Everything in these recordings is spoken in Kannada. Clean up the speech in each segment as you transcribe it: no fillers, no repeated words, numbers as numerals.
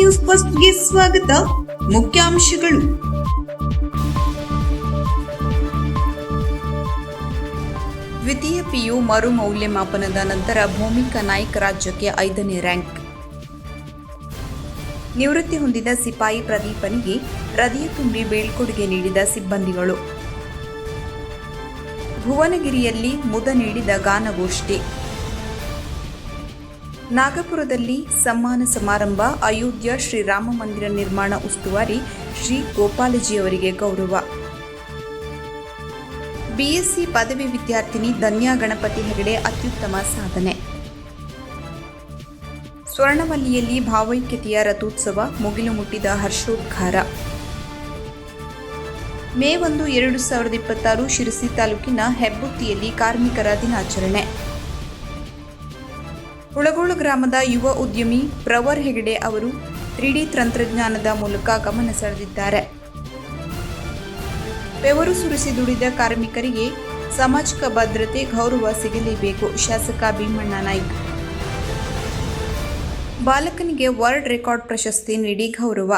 ನ್ಯೂಸ್ ಫಸ್ಟ್ಗೆ ಸ್ವಾಗತ. ಮುಖ್ಯಾಂಶಗಳು. ದ್ವಿತೀಯ ಪಿಯು ಮರು ಮೌಲ್ಯಮಾಪನದ ನಂತರ ಭೂಮಿಕಾ ನಾಯ್ಕ ರಾಜ್ಯಕ್ಕೆ 5ನೇ ರ್ಯಾಂಕ್. ನಿವೃತ್ತಿ ಹೊಂದಿದ ಸಿಪಾಯಿ ಪ್ರದೀಪನಿಗೆ ಹೃದಯ ತುಂಬಿ ಬೀಳ್ಕೊಡುಗೆ ನೀಡಿದ ಸಿಬ್ಬಂದಿಗಳು. ಭುವನಗಿರಿಯಲ್ಲಿ ಮುದ ನೀಡಿದ ಗಾನಗೋಷ್ಠಿ. ನಾಗಪುರದಲ್ಲಿ ಸಮ್ಮಾನ ಸಮಾರಂಭ. ಅಯೋಧ್ಯ ಶ್ರೀರಾಮ ಮಂದಿರ ನಿರ್ಮಾಣ ಉಸ್ತುವಾರಿ ಶ್ರೀ ಗೋಪಾಲಜಿ ಅವರಿಗೆ ಗೌರವ. ಬಿಎಸ್ಸಿ ಪದವಿ ವಿದ್ಯಾರ್ಥಿನಿ ಧನ್ಯಾ ಗಣಪತಿ ಹೆಗಡೆ ಅತ್ಯುತ್ತಮ ಸಾಧನೆ. ಸ್ವರ್ಣವಲ್ಲಿಯಲ್ಲಿ ಭಾವೈಕ್ಯತೆಯ ರಥೋತ್ಸವ ಮುಗಿಲು ಮುಟ್ಟಿದ ಹರ್ಷೋದ್ಗಾರ. ಮೇ 1, 2026 ಶಿರಸಿ ತಾಲೂಕಿನ ಹೆಬ್ಬುತ್ತಿಯಲ್ಲಿ ಕಾರ್ಮಿಕರ ದಿನಾಚರಣೆ. ಹುಳಗೋಳು ಗ್ರಾಮದ ಯುವ ಉದ್ಯಮಿ ಪ್ರವರ್ ಹೆಗಡೆ ಅವರು 3D ತಂತ್ರಜ್ಞಾನದ ಮೂಲಕ ಗಮನ ಸೆಳೆದಿದ್ದಾರೆ. ಬೆವರು ಸುರಿಸಿ ದುಡಿದ ಕಾರ್ಮಿಕರಿಗೆ ಸಾಮಾಜಿಕ ಭದ್ರತೆ ಗೌರವ ಸಿಗಲೇಬೇಕು. ಶಾಸಕ ಭೀಮಣ್ಣ ನಾಯ್ಕ. ಬಾಲಕನಿಗೆ ವರ್ಲ್ಡ್ ರೆಕಾರ್ಡ್ ಪ್ರಶಸ್ತಿ ನೀಡಿ ಗೌರವ.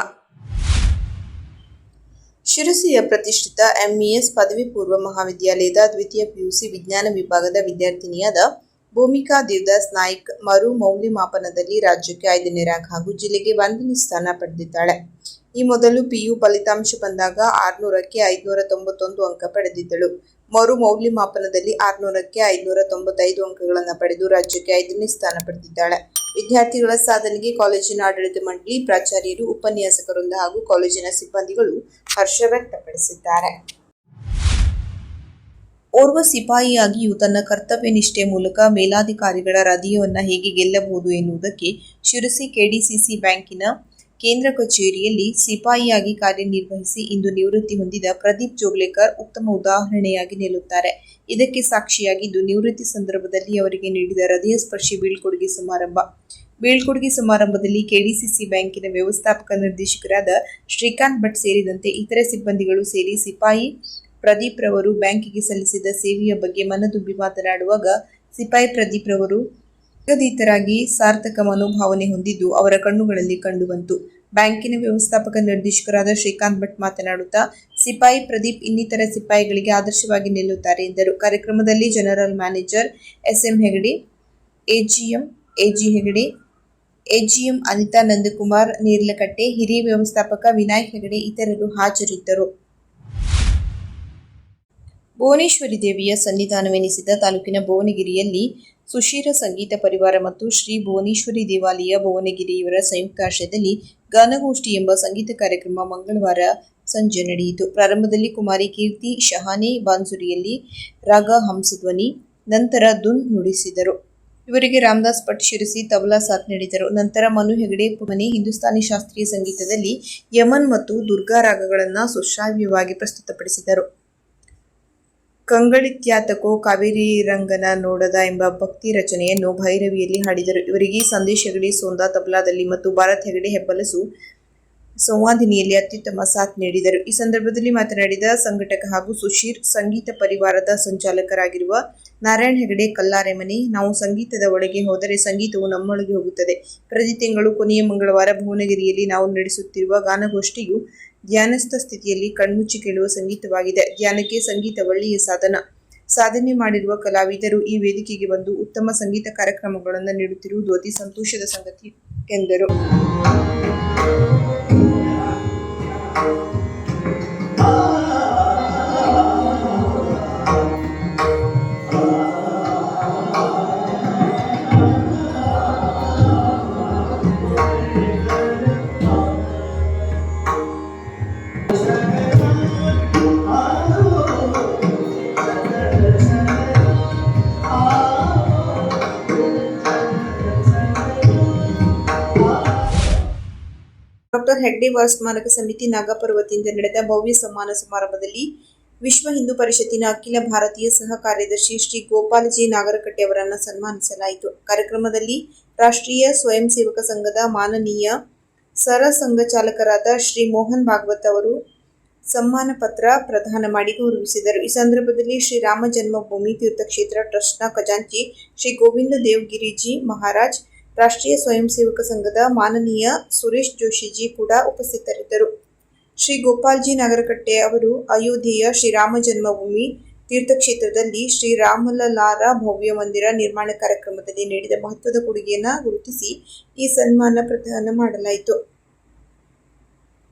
ಶಿರಸಿಯ ಪ್ರತಿಷ್ಠಿತ ಎಂಇಎಸ್ ಪದವಿ ಪೂರ್ವ ಮಹಾವಿದ್ಯಾಲಯದ ದ್ವಿತೀಯ ಪಿಯುಸಿ ವಿಜ್ಞಾನ ವಿಭಾಗದ ವಿದ್ಯಾರ್ಥಿನಿಯಾದ ಭೂಮಿಕಾ ದೇವದಾಸ್ ನಾಯ್ಕ್ ಮರು ಮೌಲ್ಯಮಾಪನದಲ್ಲಿ ರಾಜ್ಯಕ್ಕೆ 5ನೇ ರ್ಯಾಂಕ್ ಹಾಗೂ ಜಿಲ್ಲೆಗೆ 1ನೇ ಸ್ಥಾನ ಪಡೆದಿದ್ದಾಳೆ. ಈ ಮೊದಲು ಪಿಯು ಫಲಿತಾಂಶ ಬಂದಾಗ 600ಕ್ಕೆ 591 ಅಂಕ ಪಡೆದಿದ್ದಳು. ಮರು ಮೌಲ್ಯಮಾಪನದಲ್ಲಿ 600ಕ್ಕೆ 595 ಅಂಕಗಳನ್ನು ಪಡೆದು ರಾಜ್ಯಕ್ಕೆ 5ನೇ ಸ್ಥಾನ ಪಡೆದಿದ್ದಾಳೆ. ವಿದ್ಯಾರ್ಥಿಗಳ ಸಾಧನೆಗೆ ಕಾಲೇಜಿನ ಆಡಳಿತ ಮಂಡಳಿ, ಪ್ರಾಚಾರ್ಯರು, ಉಪನ್ಯಾಸಕರಿಂದ ಹಾಗೂ ಕಾಲೇಜಿನ ಸಿಬ್ಬಂದಿಗಳು ಹರ್ಷ ವ್ಯಕ್ತಪಡಿಸಿದ್ದಾರೆ. ಓರ್ವ ಸಿಪಾಯಿಯಾಗಿಯೂ ತನ್ನ ಕರ್ತವ್ಯ ನಿಷ್ಠೆ ಮೂಲಕ ಮೇಲಾಧಿಕಾರಿಗಳ ಹೃದಯವನ್ನು ಹೇಗೆ ಗೆಲ್ಲಬಹುದು ಎನ್ನುವುದಕ್ಕೆ ಶಿರಸಿ ಕೆಡಿಸಿಸಿ ಬ್ಯಾಂಕಿನ ಕೇಂದ್ರ ಕಚೇರಿಯಲ್ಲಿ ಸಿಪಾಯಿಯಾಗಿ ಕಾರ್ಯನಿರ್ವಹಿಸಿ ಇಂದು ನಿವೃತ್ತಿ ಹೊಂದಿದ ಪ್ರದೀಪ್ ಜೋಗ್ಲೇಕರ್ ಉತ್ತಮ ಉದಾಹರಣೆಯಾಗಿ ನಿಲ್ಲುತ್ತಾರೆ. ಇದಕ್ಕೆ ಸಾಕ್ಷಿಯಾಗಿದ್ದು ನಿವೃತ್ತಿ ಸಂದರ್ಭದಲ್ಲಿ ಅವರಿಗೆ ನೀಡಿದ ಹೃದಯ ಸ್ಪರ್ಶಿ ಬೀಳ್ಕೊಡುಗೆ ಸಮಾರಂಭ. ಬೀಳ್ಕೊಡುಗೆ ಸಮಾರಂಭದಲ್ಲಿ ಕೆಡಿಸಿಸಿ ಬ್ಯಾಂಕಿನ ವ್ಯವಸ್ಥಾಪಕ ನಿರ್ದೇಶಕರಾದ ಶ್ರೀಕಾಂತ್ ಭಟ್ ಸೇರಿದಂತೆ ಇತರೆ ಸಿಬ್ಬಂದಿಗಳು ಸೇರಿ ಸಿಪಾಯಿ ಪ್ರದೀಪ್ ರವರು ಬ್ಯಾಂಕಿಗೆ ಸಲ್ಲಿಸಿದ ಸೇವೆಯ ಬಗ್ಗೆ ಮನದುಂಬಿ ಮಾತನಾಡುವಾಗ ಸಿಪಾಯಿ ಪ್ರದೀಪ್ ರವರು ನಿಗದಿತರಾಗಿ ಸಾರ್ಥಕ ಮನೋಭಾವನೆ ಹೊಂದಿದ್ದು ಅವರ ಕಣ್ಣುಗಳಲ್ಲಿ ಕಂಡುಬಂತು. ಬ್ಯಾಂಕಿನ ವ್ಯವಸ್ಥಾಪಕ ನಿರ್ದೇಶಕರಾದ ಶ್ರೀಕಾಂತ್ ಭಟ್ ಮಾತನಾಡುತ್ತಾ ಸಿಪಾಯಿ ಪ್ರದೀಪ್ ಇನ್ನಿತರ ಸಿಪಾಯಿಗಳಿಗೆ ಆದರ್ಶವಾಗಿ ನಿಲ್ಲುತ್ತಾರೆ ಎಂದರು. ಕಾರ್ಯಕ್ರಮದಲ್ಲಿ general manager SM Hegde, AG Hegde, AGM Anita Nandakumar Nerlakatte, ಹಿರಿಯ ವ್ಯವಸ್ಥಾಪಕ ವಿನಾಯಕ್ ಹೆಗಡೆ ಇತರರು ಹಾಜರಿದ್ದರು. ಭುವನೇಶ್ವರಿ ದೇವಿಯ ಸನ್ನಿಧಾನವೆನಿಸಿದ ತಾಲೂಕಿನ ಭುವನಗಿರಿಯಲ್ಲಿ ಸುಶೀರ ಸಂಗೀತ ಪರಿವಾರ ಮತ್ತು ಶ್ರೀ ಭುವನೇಶ್ವರಿ ದೇವಾಲಯ ಭುವನಗಿರಿಯವರ ಸಂಯುಕ್ತಾಶ್ರಯದಲ್ಲಿ ಗಾನಗೋಷ್ಠಿ ಎಂಬ ಸಂಗೀತ ಕಾರ್ಯಕ್ರಮ ಮಂಗಳವಾರ ಸಂಜೆ ನಡೆಯಿತು. ಪ್ರಾರಂಭದಲ್ಲಿ ಕುಮಾರಿ ಕೀರ್ತಿ ಶಹಾನೆ ಬಾನ್ಸುರಿಯಲ್ಲಿ ರಾಗ ಹಂಸಧ್ವನಿ, ನಂತರ ಧುನ್ ನುಡಿಸಿದರು. ಇವರಿಗೆ ರಾಮದಾಸ್ ಭಟ್ ಶಿರಸಿ ತಬಲಾ ಸಾಥ್ ನೀಡಿದರು. ನಂತರ ಮನು ಹೆಗಡೆ ಮನೆ ಹಿಂದೂಸ್ತಾನಿ ಶಾಸ್ತ್ರೀಯ ಸಂಗೀತದಲ್ಲಿ ಯಮನ್ ಮತ್ತು ದುರ್ಗಾ ರಾಗಗಳನ್ನು ಸುಶ್ರಾವ್ಯವಾಗಿ ಪ್ರಸ್ತುತಪಡಿಸಿದರು. ಕಂಗಳಿತ್ಯಾತಕೋ ಕಾವೇರಿರಂಗನ ನೋಡದ ಎಂಬ ಭಕ್ತಿ ರಚನೆಯನ್ನು ಭೈರವಿಯಲ್ಲಿ ಹಾಡಿದರು. ಇವರಿಗೆ ಸಂದೇಶ್ ಹೆಗಡೆ ಸೋಂದಾ ತಬಲಾದಲ್ಲಿ ಮತ್ತು ಭಾರತ್ ಹೆಗಡೆ ಹೆಬ್ಬಲಸು ಸಂವಾದಿನಿಯಲ್ಲಿ ಅತ್ಯುತ್ತಮ ಸಾಥ್ ನೀಡಿದರು. ಈ ಸಂದರ್ಭದಲ್ಲಿ ಮಾತನಾಡಿದ ಸಂಘಟಕ ಹಾಗೂ ಸುಶೀರ್ ಸಂಗೀತ ಪರಿವಾರದ ಸಂಚಾಲಕರಾಗಿರುವ ನಾರಾಯಣ್ ಹೆಗಡೆ ಕಲ್ಲಾರೆಮನೆ, ನಾವು ಸಂಗೀತದ ಒಳಗೆ ಹೋದರೆ ಸಂಗೀತವು ನಮ್ಮೊಳಗೆ ಹೋಗುತ್ತದೆ. ಪ್ರತಿ ತಿಂಗಳು ಕೊನೆಯ ಮಂಗಳವಾರ ಭುವನಗಿರಿಯಲ್ಲಿ ನಾವು ನಡೆಸುತ್ತಿರುವ ಗಾನಗೋಷ್ಠಿಯು ಧ್ಯಾನಸ್ಥ ಸ್ಥಿತಿಯಲ್ಲಿ ಕಣ್ಮುಚ್ಚಿ ಕೇಳುವ ಸಂಗೀತವಾಗಿದೆ. ಧ್ಯಾನಕ್ಕೆ ಸಂಗೀತ ಒಳ್ಳೆಯ ಸಾಧನೆ ಮಾಡಿರುವ ಕಲಾವಿದರು ಈ ವೇದಿಕೆಗೆ ಬಂದು ಉತ್ತಮ ಸಂಗೀತ ಕಾರ್ಯಕ್ರಮಗಳನ್ನು ನೀಡುತ್ತಿರುವುದು ಅತಿ ಸಂತೋಷದ ಸಂಗತಿ ಎಂದರು. ಡಾಕ್ಟರ್ ಹೆಗ್ಡೆವಾರ್ ಸ್ಮಾರಕ ಸಮಿತಿ ನಾಗಪುರ ವತಿಯಿಂದ ನಡೆದ ಭವ್ಯ ಸಮ್ಮಾನ ಸಮಾರಂಭದಲ್ಲಿ ವಿಶ್ವ ಹಿಂದೂ ಪರಿಷತ್ತಿನ ಅಖಿಲ ಭಾರತೀಯ ಸಹ ಕಾರ್ಯದರ್ಶಿ ಶ್ರೀ ಗೋಪಾಲಜಿ ನಾಗರಕಟ್ಟೆ ಅವರನ್ನು ಸನ್ಮಾನಿಸಲಾಯಿತು. ಕಾರ್ಯಕ್ರಮದಲ್ಲಿ ರಾಷ್ಟ್ರೀಯ ಸ್ವಯಂ ಸೇವಕ ಸಂಘದ ಮಾನನೀಯ ಸರ ಸಂಘಚಾಲಕರಾದ ಶ್ರೀ ಮೋಹನ್ ಭಾಗವತ್ ಅವರು ಸಮ್ಮಾನ ಪತ್ರ ಪ್ರದಾನ ಮಾಡಿ ಗೌರವಿಸಿದರು. ಈ ಸಂದರ್ಭದಲ್ಲಿ ಶ್ರೀರಾಮ ಜನ್ಮಭೂಮಿ ತೀರ್ಥಕ್ಷೇತ್ರ ಟ್ರಸ್ಟ್ನ ಖಜಾಂಚಿ ಶ್ರೀ ಗೋವಿಂದ ದೇವ್ ಗಿರಿಜಿ ಮಹಾರಾಜ್, ರಾಷ್ಟ್ರೀಯ ಸ್ವಯಂ ಸೇವಕ ಸಂಘದ ಮಾನನೀಯ ಸುರೇಶ್ ಜೋಶಿಜಿ ಕೂಡ ಉಪಸ್ಥಿತರಿದ್ದರು. ಶ್ರೀ ಗೋಪಾಲ್ಜಿ ನಗರಕಟ್ಟೆ ಅವರು ಅಯೋಧ್ಯೆಯ ಶ್ರೀರಾಮ ಜನ್ಮಭೂಮಿ ತೀರ್ಥಕ್ಷೇತ್ರದಲ್ಲಿ ಶ್ರೀರಾಮಲಲ್ಲಾರ ಭವ್ಯ ಮಂದಿರ ನಿರ್ಮಾಣ ಕಾರ್ಯಕ್ರಮದಲ್ಲಿ ನೀಡಿದ ಮಹತ್ವದ ಕೊಡುಗೆಯನ್ನು ಗುರುತಿಸಿ ಈ ಸನ್ಮಾನ ಪ್ರದಾನ ಮಾಡಲಾಯಿತು.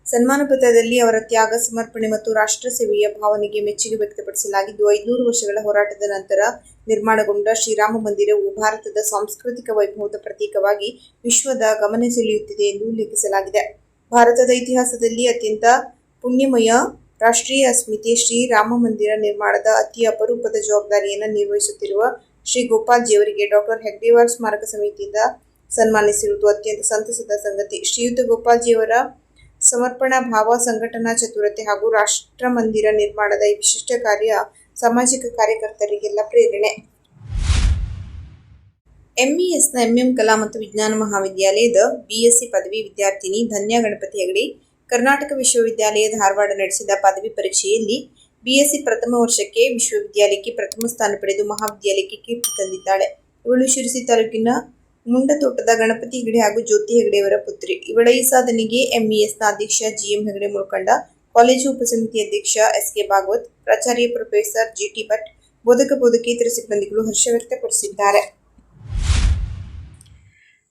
ಸನ್ಮಾನ ಪತ್ರದಲ್ಲಿ ಅವರ ತ್ಯಾಗ, ಸಮರ್ಪಣೆ ಮತ್ತು ರಾಷ್ಟ್ರ ಸೇವೆಯ ಭಾವನೆಗೆ ಮೆಚ್ಚುಗೆ ವ್ಯಕ್ತಪಡಿಸಲಾಗಿದ್ದು, 500 ವರ್ಷಗಳ ಹೋರಾಟದ ನಂತರ ನಿರ್ಮಾಣಗೊಂಡ ಶ್ರೀರಾಮ ಮಂದಿರವು ಭಾರತದ ಸಾಂಸ್ಕೃತಿಕ ವೈಭವದ ಪ್ರತೀಕವಾಗಿ ವಿಶ್ವದ ಗಮನ ಸೆಳೆಯುತ್ತಿದೆ ಎಂದು ಉಲ್ಲೇಖಿಸಲಾಗಿದೆ. ಭಾರತದ ಇತಿಹಾಸದಲ್ಲಿ ಅತ್ಯಂತ ಪುಣ್ಯಮಯ ರಾಷ್ಟ್ರೀಯ ಅಸ್ಮಿತೆ ಶ್ರೀರಾಮ ಮಂದಿರ ನಿರ್ಮಾಣದ ಅತಿ ಅಪರೂಪದ ಜವಾಬ್ದಾರಿಯನ್ನು ನಿರ್ವಹಿಸುತ್ತಿರುವ ಶ್ರೀ ಗೋಪಾಲ್ಜಿಯವರಿಗೆ ಡಾ. ಹೆಗ್ಗಡೆವಾರ್ ಸ್ಮಾರಕ ಸಮಿತಿಯಿಂದ ಸನ್ಮಾನಿಸಿರುವುದು ಅತ್ಯಂತ ಸಂತಸದ ಸಂಗತಿ. ಶ್ರೀಯುತ ಗೋಪಾಲ್ಜಿಯವರ ಸಮರ್ಪಣಾ ಭಾವ, ಸಂಘಟನಾ ಚತುರತೆ ಹಾಗೂ ರಾಷ್ಟ್ರ ಮಂದಿರ ನಿರ್ಮಾಣದ ಈ ವಿಶಿಷ್ಟ ಕಾರ್ಯ ಸಾಮಾಜಿಕ ಕಾರ್ಯಕರ್ತರಿಗೆಲ್ಲ ಪ್ರೇರಣೆ. ಎಂಇಎಸ್ನ ಎಂಎಂ ಕಲಾ ಮತ್ತು ವಿಜ್ಞಾನ ಮಹಾವಿದ್ಯಾಲಯದ ಬಿಎಸ್ಸಿ ಪದವಿ ವಿದ್ಯಾರ್ಥಿನಿ ಧನ್ಯ ಗಣಪತಿ ಹೆಗಡೆ ಕರ್ನಾಟಕ ವಿಶ್ವವಿದ್ಯಾಲಯ ಧಾರವಾಡ ನಡೆಸಿದ ಪದವಿ ಪರೀಕ್ಷೆಯಲ್ಲಿ ಬಿಎಸ್ಸಿ ಪ್ರಥಮ ವರ್ಷಕ್ಕೆ ವಿಶ್ವವಿದ್ಯಾಲಯಕ್ಕೆ ಪ್ರಥಮ ಸ್ಥಾನ ಪಡೆದು ಮಹಾವಿದ್ಯಾಲಯಕ್ಕೆ ಕೀರ್ತಿ ತಂದಿದ್ದಾಳೆ. ಇವಳು ಶಿರಸಿ ತಾಲೂಕಿನ ಮುಂಡತೋಟದ ಗಣಪತಿ ಹೆಗಡೆ ಹಾಗೂ ಜ್ಯೋತಿ ಹೆಗಡೆಯವರ ಪುತ್ರಿ. ಇವಳ ಈ ಸಾಧನೆಗೆ ಎಂಇಎಸ್ನ ಅಧ್ಯಕ್ಷ ಜಿಎಂ ಹೆಗಡೆ ಮುಳ್ಕಂಡ, ಕಾಲೇಜು ಉಪಸಮಿತಿ ಅಧ್ಯಕ್ಷ ಎಸ್ಕೆ ಭಾಗವತ್, ಪ್ರಾಚಾರ್ಯ ಪ್ರೊಫೆಸರ್ ಜಿಟಿ ಭಟ್, ಬೋಧಕ-ಬೋಧಕೇತರ ಸಿಬ್ಬಂದಿಗಳು ಹರ್ಷ ವ್ಯಕ್ತಪಡಿಸಿದ್ದಾರೆ.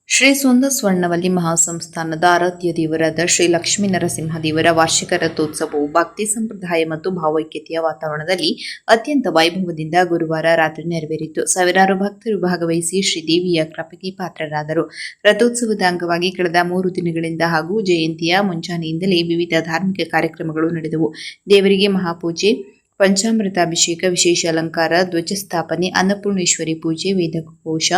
ಶ್ರೀ ಸುಂದ ಸ್ವರ್ಣವಲ್ಲಿ ಮಹಾಸಂಸ್ಥಾನದ ಆರಾಧ್ಯ ದೇವರಾದ ಶ್ರೀ ಲಕ್ಷ್ಮೀ ನರಸಿಂಹ ದೇವರ ವಾರ್ಷಿಕ ರಥೋತ್ಸವವು ಭಕ್ತಿ ಸಂಪ್ರದಾಯ ಮತ್ತು ಭಾವೈಕ್ಯತೆಯ ವಾತಾವರಣದಲ್ಲಿ ಅತ್ಯಂತ ವೈಭವದಿಂದ ಗುರುವಾರ ರಾತ್ರಿ ನೆರವೇರಿತು. ಸಾವಿರಾರು ಭಕ್ತರು ಭಾಗವಹಿಸಿ ಶ್ರೀದೇವಿಯ ಕೃಪೆಗೆ ಪಾತ್ರರಾದರು. ರಥೋತ್ಸವದ ಅಂಗವಾಗಿ ಕಳೆದ 3 ದಿನಗಳಿಂದ ಹಾಗೂ ಜಯಂತಿಯ ಮುಂಜಾನೆಯಿಂದಲೇ ವಿವಿಧ ಧಾರ್ಮಿಕ ಕಾರ್ಯಕ್ರಮಗಳು ನಡೆದವು. ದೇವರಿಗೆ ಮಹಾಪೂಜೆ, ಪಂಚಾಮೃತಾಭಿಷೇಕ, ವಿಶೇಷ ಅಲಂಕಾರ, ಧ್ವಜಸ್ಥಾಪನೆ, ಅನ್ನಪೂರ್ಣೇಶ್ವರಿ ಪೂಜೆ, ವೇದಘೋಷ,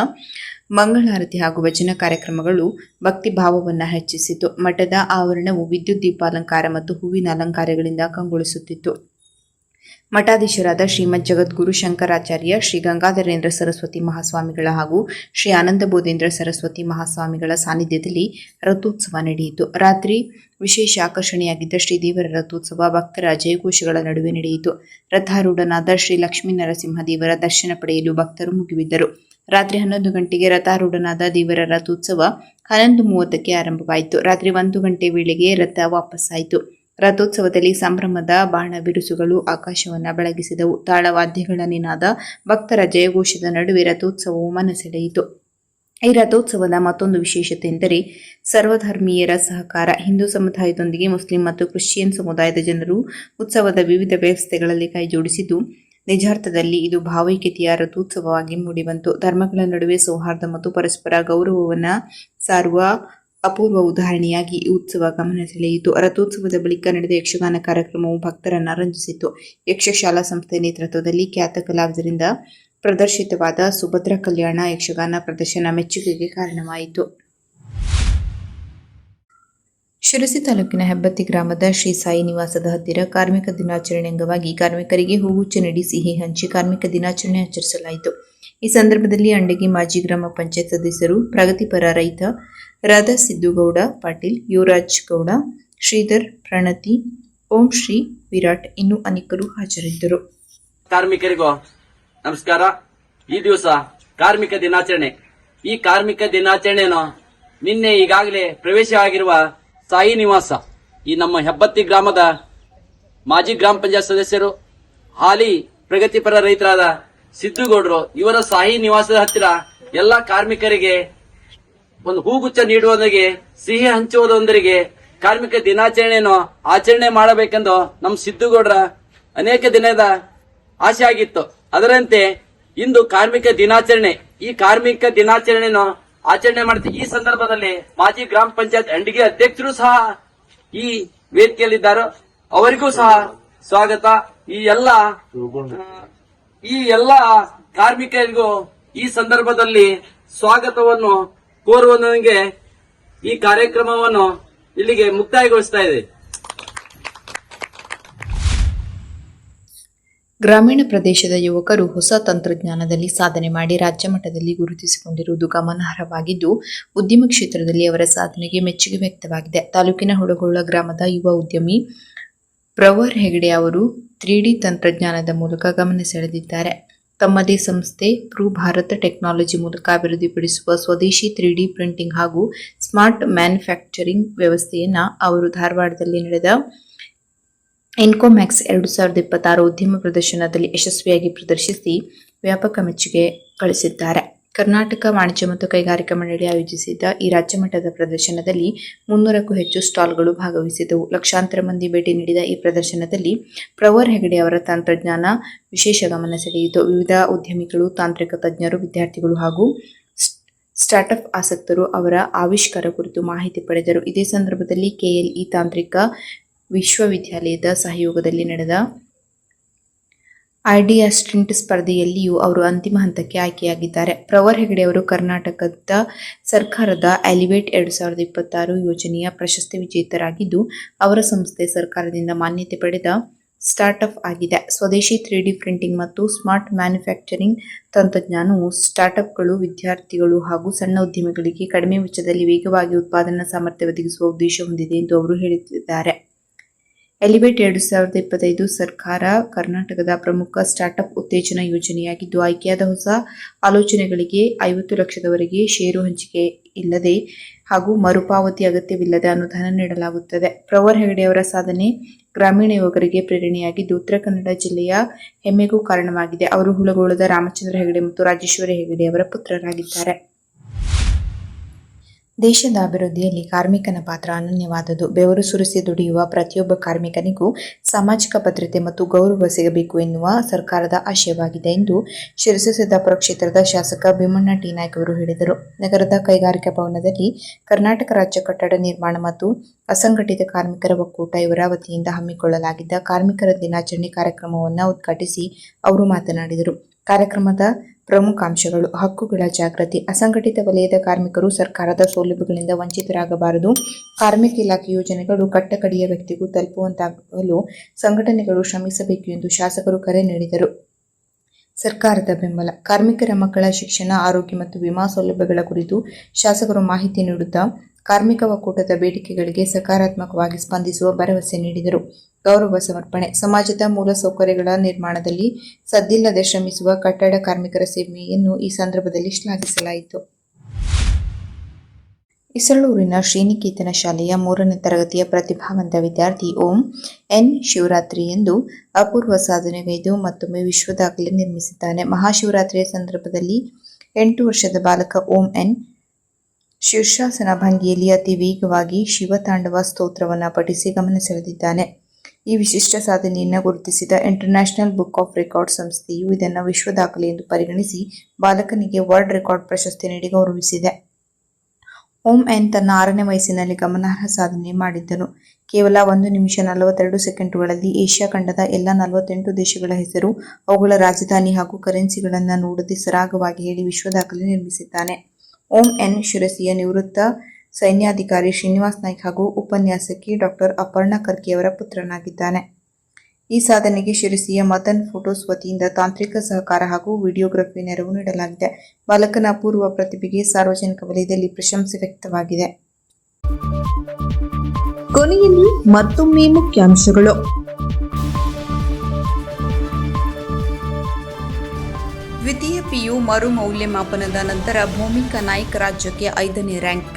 ಮಂಗಳಾರತಿ ಹಾಗೂ ವಚನ ಕಾರ್ಯಕ್ರಮಗಳು ಭಕ್ತಿ ಭಾವವನ್ನು ಹೆಚ್ಚಿಸಿತು. ಮಠದ ಆವರಣವು ವಿದ್ಯುತ್ ದೀಪಾಲಂಕಾರ ಮತ್ತು ಹೂವಿನ ಅಲಂಕಾರಗಳಿಂದ ಕಂಗೊಳಿಸುತ್ತಿತ್ತು. ಮಠಾಧೀಶರಾದ ಶ್ರೀಮದ್ ಜಗದ್ಗುರು ಶಂಕರಾಚಾರ್ಯ, ಶ್ರೀ ಗಂಗಾಧರೇಂದ್ರ ಸರಸ್ವತಿ ಮಹಾಸ್ವಾಮಿಗಳ ಹಾಗೂ ಶ್ರೀ ಆನಂದಬೋಧೇಂದ್ರ ಸರಸ್ವತಿ ಮಹಾಸ್ವಾಮಿಗಳ ಸಾನ್ನಿಧ್ಯದಲ್ಲಿ ರಥೋತ್ಸವ ನಡೆಯಿತು. ರಾತ್ರಿ ವಿಶೇಷ ಆಕರ್ಷಣೆಯಾಗಿದ್ದ ಶ್ರೀದೇವರ ರಥೋತ್ಸವ ಭಕ್ತರ ಜಯಘೋಷಗಳ ನಡುವೆ ನಡೆಯಿತು. ರಥಾರೂಢನಾದ ಶ್ರೀ ಲಕ್ಷ್ಮೀ ನರಸಿಂಹ ದೇವರ ದರ್ಶನ ಪಡೆಯಲು ಭಕ್ತರು ಮುಗಿಬಿದ್ದರು. ರಾತ್ರಿ 11 ಗಂಟೆಗೆ ರಥಾರೂಢನಾದ ದೇವರ ರಥೋತ್ಸವ 11:30ಕ್ಕೆ ಆರಂಭವಾಯಿತು. ರಾತ್ರಿ 1 ಗಂಟೆ ವೇಳೆಗೆ ರಥ ವಾಪಸ್ಸಾಯಿತು. ರಥೋತ್ಸವದಲ್ಲಿ ಸಂಭ್ರಮದ ಬಾಣ ಬಿರುಸುಗಳು ಆಕಾಶವನ್ನು ಬೆಳಗಿಸಿದವು. ತಾಳವಾದ್ಯಗಳ ನಿನಾದ, ಭಕ್ತರ ಜಯಘೋಷದ ನಡುವೆ ರಥೋತ್ಸವವು ಮನಸೆಳೆಯಿತು. ಈ ರಥೋತ್ಸವದ ಮತ್ತೊಂದು ವಿಶೇಷತೆ ಎಂದರೆ ಸರ್ವಧರ್ಮೀಯರ ಸಹಕಾರ. ಹಿಂದೂ ಸಮುದಾಯದೊಂದಿಗೆ ಮುಸ್ಲಿಂ ಮತ್ತು ಕ್ರಿಶ್ಚಿಯನ್ ಸಮುದಾಯದ ಜನರು ಉತ್ಸವದ ವಿವಿಧ ವ್ಯವಸ್ಥೆಗಳಲ್ಲಿ ಕೈಜೋಡಿಸಿದ್ದು, ನಿಜಾರ್ಥದಲ್ಲಿ ಇದು ಭಾವೈಕ್ಯತೆಯ ರಥೋತ್ಸವವಾಗಿ ಮೂಡಿಬಂತು. ಧರ್ಮಗಳ ನಡುವೆ ಸೌಹಾರ್ದ ಮತ್ತು ಪರಸ್ಪರ ಗೌರವವನ್ನು ಸಾರುವ ಅಪೂರ್ವ ಉದಾಹರಣೆಯಾಗಿ ಈ ಉತ್ಸವ ಗಮನ ಸೆಳೆಯಿತು. ರಥೋತ್ಸವದ ಬಳಿಕ ನಡೆದ ಯಕ್ಷಗಾನ ಕಾರ್ಯಕ್ರಮವು ಭಕ್ತರನ್ನು ರಂಜಿಸಿತು. ಯಕ್ಷಶಾಲಾ ಸಂಸ್ಥೆ ನೇತೃತ್ವದಲ್ಲಿ ಖ್ಯಾತ ಕಲಾವಿದರಿಂದ ಪ್ರದರ್ಶಿತವಾದ ಸುಭದ್ರ ಕಲ್ಯಾಣ ಯಕ್ಷಗಾನ ಪ್ರದರ್ಶನ ಮೆಚ್ಚುಗೆಗೆ ಕಾರಣವಾಯಿತು. ಶಿರಸಿ ತಾಲೂಕಿನ ಹೆಬ್ಬತ್ತಿ ಗ್ರಾಮದ ಶ್ರೀ ಸಾಯಿ ನಿವಾಸದ ಹತ್ತಿರ ಕಾರ್ಮಿಕ ದಿನಾಚರಣೆ ಅಂಗವಾಗಿ ಕಾರ್ಮಿಕರಿಗೆ ಹೂಗುಚ್ಚ ನೀಡಿ ಸಿಹಿ ಹಂಚಿ ಕಾರ್ಮಿಕ ದಿನಾಚರಣೆ ಆಚರಿಸಲಾಯಿತು. ಈ ಸಂದರ್ಭದಲ್ಲಿ ಅಂಡಗಿ ಮಾಜಿ ಗ್ರಾಮ ಪಂಚಾಯತ್ ಸದಸ್ಯರು, ಪ್ರಗತಿಪರ ರೈತ ರಾಧಾ ಸಿದ್ದುಗೌಡ ಪಾಟೀಲ್, ಯುವರಾಜ್ ಗೌಡ, ಶ್ರೀಧರ್, ಪ್ರಣತಿ, ಓಂ ಶ್ರೀ ವಿರಾಟ್ ಇನ್ನೂ ಅನೇಕರು ಹಾಜರಿದ್ದರು. ಕಾರ್ಮಿಕರಿಗೂ ನಮಸ್ಕಾರ. ಈ ದಿವಸ ಕಾರ್ಮಿಕ ದಿನಾಚರಣೆ. ಈ ಕಾರ್ಮಿಕ ದಿನಾಚರಣೆಯನ್ನು ನಿನ್ನೆ ಈಗಾಗಲೇ ಪ್ರವೇಶವಾಗಿರುವ ಸಾಯಿ ನಿವಾಸ, ಈ ನಮ್ಮ ಹೆಬ್ಬತ್ತಿ ಗ್ರಾಮದ ಮಾಜಿ ಗ್ರಾಮ ಪಂಚಾಯತ್ ಸದಸ್ಯರು, ಹಾಲಿ ಪ್ರಗತಿಪರ ರೈತರಾದ ಸಿದ್ದುಗೌಡರು, ಇವರ ಸಾಯಿ ನಿವಾಸದ ಹತ್ತಿರ ಎಲ್ಲ ಕಾರ್ಮಿಕರಿಗೆ ಒಂದು ಹೂಗುಚ್ಚ ನೀಡುವುದರಿಗೆ, ಸಿಹಿ ಹಂಚುವುದೊಂದರಿಗೆ ಕಾರ್ಮಿಕ ದಿನಾಚರಣೆಯನ್ನು ಆಚರಣೆ ಮಾಡಬೇಕೆಂದು ನಮ್ಮ ಸಿದ್ದುಗೌಡರ ಅನೇಕ ದಿನದ ಆಸೆ ಆಗಿತ್ತು. ಅದರಂತೆ ಇಂದು ಕಾರ್ಮಿಕ ದಿನಾಚರಣೆ. ಈ ಕಾರ್ಮಿಕ ದಿನಾಚರಣೆಯನ್ನು ಆಚರಣೆ ಮಾಡುತ್ತೆ. ಈ ಸಂದರ್ಭದಲ್ಲಿ ಮಾಜಿ ಗ್ರಾಮ ಪಂಚಾಯತ್ ಅಂಡಿಗೆ ಅಧ್ಯಕ್ಷರು ಸಹ ಈ ವೇದಿಕೆಯಲ್ಲಿದ್ದಾರೆ. ಅವರಿಗೂ ಸಹ ಸ್ವಾಗತ. ಈ ಎಲ್ಲ ಕಾರ್ಮಿಕರಿಗೂ ಈ ಸಂದರ್ಭದಲ್ಲಿ ಸ್ವಾಗತವನ್ನು ಕೋರುವುದಕ್ಕೆ ಈ ಕಾರ್ಯಕ್ರಮವನ್ನು ಇಲ್ಲಿಗೆ ಮುಕ್ತಾಯಗೊಳಿಸ್ತಾ ಇದೆ. ಗ್ರಾಮೀಣ ಪ್ರದೇಶದ ಯುವಕರು ಹೊಸ ತಂತ್ರಜ್ಞಾನದಲ್ಲಿ ಸಾಧನೆ ಮಾಡಿ ರಾಜ್ಯ ಮಟ್ಟದಲ್ಲಿ ಗುರುತಿಸಿಕೊಂಡಿರುವುದು ಗಮನಾರ್ಹವಾಗಿದ್ದು, ಉದ್ಯಮ ಕ್ಷೇತ್ರದಲ್ಲಿ ಅವರ ಸಾಧನೆಗೆ ಮೆಚ್ಚುಗೆ ವ್ಯಕ್ತವಾಗಿದೆ. ತಾಲೂಕಿನ ಹುಡಗೊಳ್ಳ ಗ್ರಾಮದ ಯುವ ಉದ್ಯಮಿ ಪ್ರವರ್ ಹೆಗಡೆ ಅವರು 3D ತಂತ್ರಜ್ಞಾನದ ಮೂಲಕ ಗಮನ ಸೆಳೆದಿದ್ದಾರೆ. ತಮ್ಮದೇ ಸಂಸ್ಥೆ ಟ್ರೂ ಭಾರತ್ ಟೆಕ್ನಾಲಜಿ ಮೂಲಕ ಅಭಿವೃದ್ಧಿಪಡಿಸುವ ಸ್ವದೇಶಿ 3D ಪ್ರಿಂಟಿಂಗ್ ಹಾಗೂ ಸ್ಮಾರ್ಟ್ ಮ್ಯಾನುಫ್ಯಾಕ್ಚರಿಂಗ್ ವ್ಯವಸ್ಥೆಯನ್ನು ಅವರು ಧಾರವಾಡದಲ್ಲಿ ನಡೆದ ಇನ್ಕೋಮ್ಯಾಕ್ಸ್ 2026 ಉದ್ಯಮ ಪ್ರದರ್ಶನದಲ್ಲಿ ಯಶಸ್ವಿಯಾಗಿ ಪ್ರದರ್ಶಿಸಿ ವ್ಯಾಪಕ ಮೆಚ್ಚುಗೆ ಗಳಿಸಿದ್ದಾರೆ. ಕರ್ನಾಟಕ ವಾಣಿಜ್ಯ ಮತ್ತು ಕೈಗಾರಿಕಾ ಮಂಡಳಿ ಆಯೋಜಿಸಿದ್ದ ಈ ರಾಜ್ಯಮಟ್ಟದ ಪ್ರದರ್ಶನದಲ್ಲಿ 300ಕ್ಕೂ ಹೆಚ್ಚು ಸ್ಟಾಲ್ಗಳು ಭಾಗವಹಿಸಿದವು. ಲಕ್ಷಾಂತರ ಮಂದಿ ಭೇಟಿ ನೀಡಿದ ಈ ಪ್ರದರ್ಶನದಲ್ಲಿ ಪ್ರವರ್ ಹೆಗಡೆ ಅವರ ತಂತ್ರಜ್ಞಾನ ವಿಶೇಷ ಗಮನ ಸೆಳೆಯಿತು. ವಿವಿಧ ಉದ್ಯಮಿಗಳು, ತಾಂತ್ರಿಕ ತಜ್ಞರು, ವಿದ್ಯಾರ್ಥಿಗಳು ಹಾಗೂ ಸ್ಟಾರ್ಟ್ಅಪ್ ಆಸಕ್ತರು ಅವರ ಆವಿಷ್ಕಾರ ಕುರಿತು ಮಾಹಿತಿ ಪಡೆದರು. ಇದೇ ಸಂದರ್ಭದಲ್ಲಿ ಕೆಎಲ್ಇ ತಾಂತ್ರಿಕ ವಿಶ್ವವಿದ್ಯಾಲಯದ ಸಹಯೋಗದಲ್ಲಿ ನಡೆದ ಐಡಿಯಾ ಸ್ಪ್ರಿಂಟ್ ಸ್ಪರ್ಧೆಯಲ್ಲಿಯೂ ಅವರು ಅಂತಿಮ ಹಂತಕ್ಕೆ ಆಯ್ಕೆಯಾಗಿದ್ದಾರೆ. ಪ್ರವರ್ ಹೆಗಡೆ ಅವರು ಕರ್ನಾಟಕದ ಸರ್ಕಾರದ ಎಲಿವೇಟ್ 2026 ಯೋಜನೆಯ ಪ್ರಶಸ್ತಿ ವಿಜೇತರಾಗಿದ್ದು, ಅವರ ಸಂಸ್ಥೆ ಸರ್ಕಾರದಿಂದ ಮಾನ್ಯತೆ ಪಡೆದ ಸ್ಟಾರ್ಟ್ಅಪ್ ಆಗಿದೆ. ಸ್ವದೇಶಿ 3D ಪ್ರಿಂಟಿಂಗ್ ಮತ್ತು ಸ್ಮಾರ್ಟ್ ಮ್ಯಾನುಫ್ಯಾಕ್ಚರಿಂಗ್ ತಂತ್ರಜ್ಞಾನವು ಸ್ಟಾರ್ಟ್ಅಪ್ಗಳು, ವಿದ್ಯಾರ್ಥಿಗಳು ಹಾಗೂ ಸಣ್ಣ ಉದ್ಯಮಿಗಳಿಗೆ ಕಡಿಮೆ ವೆಚ್ಚದಲ್ಲಿ ವೇಗವಾಗಿ ಉತ್ಪಾದನಾ ಸಾಮರ್ಥ್ಯ ಒದಗಿಸುವ ಉದ್ದೇಶ ಹೊಂದಿದೆ ಎಂದು ಅವರು ಹೇಳಿದ್ದಾರೆ. ಎಲಿವೇಟ್ 2025 ಸರ್ಕಾರ ಕರ್ನಾಟಕದ ಪ್ರಮುಖ ಸ್ಟಾರ್ಟ್ಅಪ್ ಉತ್ತೇಜನ ಯೋಜನೆಯಾಗಿದ್ದು, ಆಯ್ಕೆಯಾದ ಹೊಸ ಆಲೋಚನೆಗಳಿಗೆ 50 ಲಕ್ಷದವರೆಗೆ ಷೇರು ಹಂಚಿಕೆ ಇಲ್ಲದೆ ಹಾಗೂ ಮರುಪಾವತಿ ಅಗತ್ಯವಿಲ್ಲದೆ ಅನುದಾನ ನೀಡಲಾಗುತ್ತದೆ. ಪ್ರವರ್ ಹೆಗಡೆ ಅವರ ಸಾಧನೆ ಗ್ರಾಮೀಣ ಯುವಕರಿಗೆ ಪ್ರೇರಣೆಯಾಗಿದ್ದು, ಉತ್ತರ ಕನ್ನಡ ಜಿಲ್ಲೆಯ ಹೆಮ್ಮೆಗೂ ಕಾರಣವಾಗಿದೆ. ಅವರು ಹುಳಗೋಳದ ರಾಮಚಂದ್ರ ಹೆಗಡೆ ಮತ್ತು ರಾಜೇಶ್ವರಿ ಹೆಗಡೆ ಅವರ ಪುತ್ರರಾಗಿದ್ದಾರೆ. ದೇಶದ ಅಭಿವೃದ್ಧಿಯಲ್ಲಿ ಕಾರ್ಮಿಕನ ಪಾತ್ರ ಅನನ್ಯವಾದುದು. ಬೆವರು ಸುರಿಸಿ ದುಡಿಯುವ ಪ್ರತಿಯೊಬ್ಬ ಕಾರ್ಮಿಕನಿಗೂ ಸಾಮಾಜಿಕ ಭದ್ರತೆ ಮತ್ತು ಗೌರವ ಸಿಗಬೇಕು ಎನ್ನುವ ಸರ್ಕಾರದ ಆಶಯವಾಗಿದೆ ಎಂದು ಶಿರಸಿ ಸಿದ್ದಾಪುರ ಕ್ಷೇತ್ರದ ಶಾಸಕ ಭೀಮಣ್ಣ ಟಿ. ನಾಯ್ಕ ಅವರು ಹೇಳಿದರು. ನಗರದ ಕೈಗಾರಿಕಾ ಭವನದಲ್ಲಿ ಕರ್ನಾಟಕ ರಾಜ್ಯ ಕಟ್ಟಡ ನಿರ್ಮಾಣ ಮತ್ತು ಅಸಂಘಟಿತ ಕಾರ್ಮಿಕರ ಒಕ್ಕೂಟ ಇವರ ವತಿಯಿಂದ ಹಮ್ಮಿಕೊಳ್ಳಲಾಗಿದ್ದ ಕಾರ್ಮಿಕರ ದಿನಾಚರಣೆ ಕಾರ್ಯಕ್ರಮವನ್ನು ಉದ್ಘಾಟಿಸಿ ಅವರು ಮಾತನಾಡಿದರು. ಕಾರ್ಯಕ್ರಮದ ಪ್ರಮುಖ ಅಂಶಗಳು: ಹಕ್ಕುಗಳ ಜಾಗೃತಿ. ಅಸಂಘಟಿತ ವಲಯದ ಕಾರ್ಮಿಕರು ಸರ್ಕಾರದ ಸೌಲಭ್ಯಗಳಿಂದ ವಂಚಿತರಾಗಬಾರದು. ಕಾರ್ಮಿಕ ಇಲಾಖೆ ಯೋಜನೆಗಳು ಕಟ್ಟಕಡೆಯ ವ್ಯಕ್ತಿಗೂ ತಲುಪುವಂತಾಗಲು ಸಂಘಟನೆಗಳು ಶ್ರಮಿಸಬೇಕು ಎಂದು ಶಾಸಕರು ಕರೆ ನೀಡಿದರು. ಸರ್ಕಾರದ ಬೆಂಬಲ. ಕಾರ್ಮಿಕರ ಮಕ್ಕಳ ಶಿಕ್ಷಣ, ಆರೋಗ್ಯ ಮತ್ತು ವಿಮಾ ಸೌಲಭ್ಯಗಳ ಕುರಿತು ಶಾಸಕರು ಮಾಹಿತಿ ನೀಡುತ್ತಾ ಕಾರ್ಮಿಕ ಒಕ್ಕೂಟದ ಬೇಡಿಕೆಗಳಿಗೆ ಸಕಾರಾತ್ಮಕವಾಗಿ ಸ್ಪಂದಿಸುವ ಭರವಸೆ ನೀಡಿದರು. ಗೌರವ ಸಮರ್ಪಣೆ. ಸಮಾಜದ ಮೂಲ ಸೌಕರ್ಯಗಳ ನಿರ್ಮಾಣದಲ್ಲಿ ಸದ್ದಿಲ್ಲದೆ ಶ್ರಮಿಸುವ ಕಟ್ಟಡ ಕಾರ್ಮಿಕರ ಸೇವೆಯನ್ನು ಈ ಸಂದರ್ಭದಲ್ಲಿ ಶ್ಲಾಘಿಸಲಾಯಿತು. ಇಸಳೂರಿನ ಶ್ರೀನಿಕೇತನ ಶಾಲೆಯ 3ನೇ ತರಗತಿಯ ಪ್ರತಿಭಾವಂತ ವಿದ್ಯಾರ್ಥಿ ಓಂ ಎನ್ ಶಿವರಾತ್ರಿ ಎಂದು ಅಪೂರ್ವ ಸಾಧನೆಗೈದು ಮತ್ತೊಮ್ಮೆ ವಿಶ್ವ ದಾಖಲೆ ನಿರ್ಮಿಸಿದ್ದಾನೆ. ಮಹಾಶಿವರಾತ್ರಿಯ ಸಂದರ್ಭದಲ್ಲಿ 8 ವರ್ಷದ ಬಾಲಕ ಓಂ ಎನ್ ಶೀರ್ಷಾಸನ ಭಂಗಿಯಲ್ಲಿ ಅತಿ ವೇಗವಾಗಿ ಶಿವತಾಂಡವ ಸ್ತೋತ್ರವನ್ನು ಪಠಿಸಿ ಗಮನ ಸೆಳೆದಿದ್ದಾನೆ. ಈ ವಿಶಿಷ್ಟ ಸಾಧನೆಯನ್ನು ಗುರುತಿಸಿದ ಇಂಟರ್ನ್ಯಾಷನಲ್ ಬುಕ್ ಆಫ್ ರೆಕಾರ್ಡ್ ಸಂಸ್ಥೆಯು ಇದನ್ನು ವಿಶ್ವ ದಾಖಲೆ ಎಂದು ಪರಿಗಣಿಸಿ ಬಾಲಕನಿಗೆ ವರ್ಲ್ಡ್ ರೆಕಾರ್ಡ್ ಪ್ರಶಸ್ತಿ ನೀಡಿ ಗೌರವಿಸಿದೆ. ಓಂ ಎನ್ ತನ್ನ 6ನೇ ವಯಸ್ಸಿನಲ್ಲಿ ಗಮನಾರ್ಹ ಸಾಧನೆ ಮಾಡಿದ್ದನು. ಕೇವಲ 1 ನಿಮಿಷ 42 ಸೆಕೆಂಡುಗಳಲ್ಲಿ ಏಷ್ಯಾ ಖಂಡದ ಎಲ್ಲ 48 ದೇಶಗಳ ಹೆಸರು, ಅವುಗಳ ರಾಜಧಾನಿ ಹಾಗೂ ಕರೆನ್ಸಿಗಳನ್ನು ನೋಡದೆ ಸರಾಗವಾಗಿ ಹೇಳಿ ವಿಶ್ವ ದಾಖಲೆ ನಿರ್ಮಿಸಿದ್ದಾನೆ. ಓಂ ಎನ್ ಶಿರಸಿಯ ನಿವೃತ್ತ ಸೈನ್ಯಾಧಿಕಾರಿ ಶ್ರೀನಿವಾಸ್ ನಾಯ್ಕ್ ಹಾಗೂ ಉಪನ್ಯಾಸಕಿ ಡಾ. ಅಪರ್ಣಾ ಕರ್ಕಿ ಅವರ ಪುತ್ರನಾಗಿದ್ದಾನೆ. ಈ ಸಾಧನೆಗೆ ಶಿರಸಿಯ ಮದನ್ ಫೋಟೋಸ್ ವತಿಯಿಂದ ತಾಂತ್ರಿಕ ಸಹಕಾರ ಹಾಗೂ ವಿಡಿಯೋಗ್ರಫಿ ನೆರವು ನೀಡಲಾಗಿದೆ. ಬಾಲಕನ ಅಪೂರ್ವ ಪ್ರತಿಭೆಗೆ ಸಾರ್ವಜನಿಕ ವಲಯದಲ್ಲಿ ಪ್ರಶಂಸೆ ವ್ಯಕ್ತವಾಗಿದೆ. ಕೊನೆಯಲ್ಲಿ ಮತ್ತೊಮ್ಮೆ ಮುಖ್ಯಾಂಶಗಳು. ದ್ವಿತೀಯ ಪಿಯು ಮರು ಮೌಲ್ಯಮಾಪನದ ನಂತರ ಭೂಮಿಕಾ ನಾಯ್ಕ್ ರಾಜ್ಯಕ್ಕೆ 5ನೇ ರ್ಯಾಂಕ್.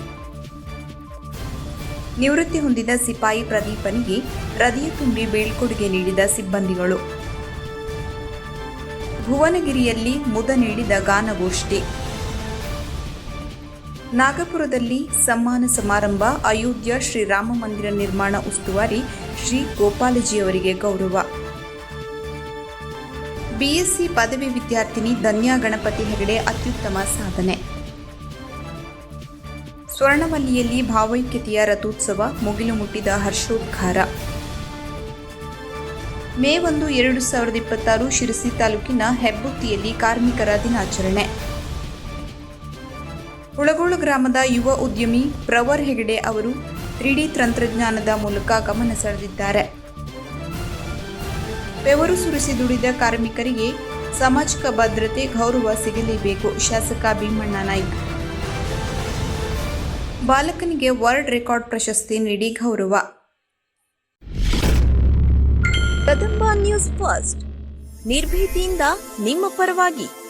ನಿವೃತ್ತಿ ಹೊಂದಿದ ಸಿಪಾಯಿ ಪ್ರದೀಪನಿಗೆ ಹೃದಯ ತುಂಬಿ ಬೀಳ್ಕೊಡುಗೆ ನೀಡಿದ ಸಿಬ್ಬಂದಿಗಳು. ಭುವನಗಿರಿಯಲ್ಲಿ ಮುದ ನೀಡಿದ ಗಾನಗೋಷ್ಠಿ. ನಾಗಪುರದಲ್ಲಿ ಸಮ್ಮಾನ ಸಮಾರಂಭ. ಅಯೋಧ್ಯ ಶ್ರೀರಾಮ ಮಂದಿರ ನಿರ್ಮಾಣ ಉಸ್ತುವಾರಿ ಶ್ರೀ ಗೋಪಾಲಜಿ ಅವರಿಗೆ ಗೌರವ. ಬಿಎಸ್ಸಿ ಪದವಿ ವಿದ್ಯಾರ್ಥಿನಿ ಧನ್ಯಾ ಗಣಪತಿ ಹೆಗಡೆ ಅತ್ಯುತ್ತಮ ಸಾಧನೆ. ಸ್ವರ್ಣವಲ್ಲಿಯಲ್ಲಿ ಭಾವೈಕ್ಯತೆಯ ರಥೋತ್ಸವ ಮುಗಿಲು ಮುಟ್ಟಿದ ಹರ್ಷೋದ್ಗಾರ. ಮೇ 1, 2026 ಶಿರಸಿ ತಾಲೂಕಿನ ಹೆಬ್ಬುತ್ತಿಯಲ್ಲಿ ಕಾರ್ಮಿಕರ ದಿನಾಚರಣೆ. ಹುಳಗೋಳು ಗ್ರಾಮದ ಯುವ ಉದ್ಯಮಿ ಪ್ರವರ್ ಹೆಗಡೆ ಅವರು 3D ತಂತ್ರಜ್ಞಾನದ ಮೂಲಕ ಗಮನ ಸೆಳೆದಿದ್ದಾರೆ. ಬೆವರು ಸುರಿಸಿ ದುಡಿದ ಕಾರ್ಮಿಕರಿಗೆ ಸಾಮಾಜಿಕ ಭದ್ರತೆ, ಗೌರವ ಸಿಗಲೇಬೇಕು. ಶಾಸಕ ಭೀಮಣ್ಣ ನಾಯ್ಕ. ಬಾಲಕನಿಗೆ ವರ್ಲ್ಡ್ ರೆಕಾರ್ಡ್ ಪ್ರಶಸ್ತಿ ನೀಡಿ ಗೌರವ. ಕದಂಬ ನ್ಯೂಸ್ ಫಸ್ಟ್ ನಿರ್ಭೀತಿಯಿಂದ ನಿಮ್ಮ ಪರವಾಗಿ.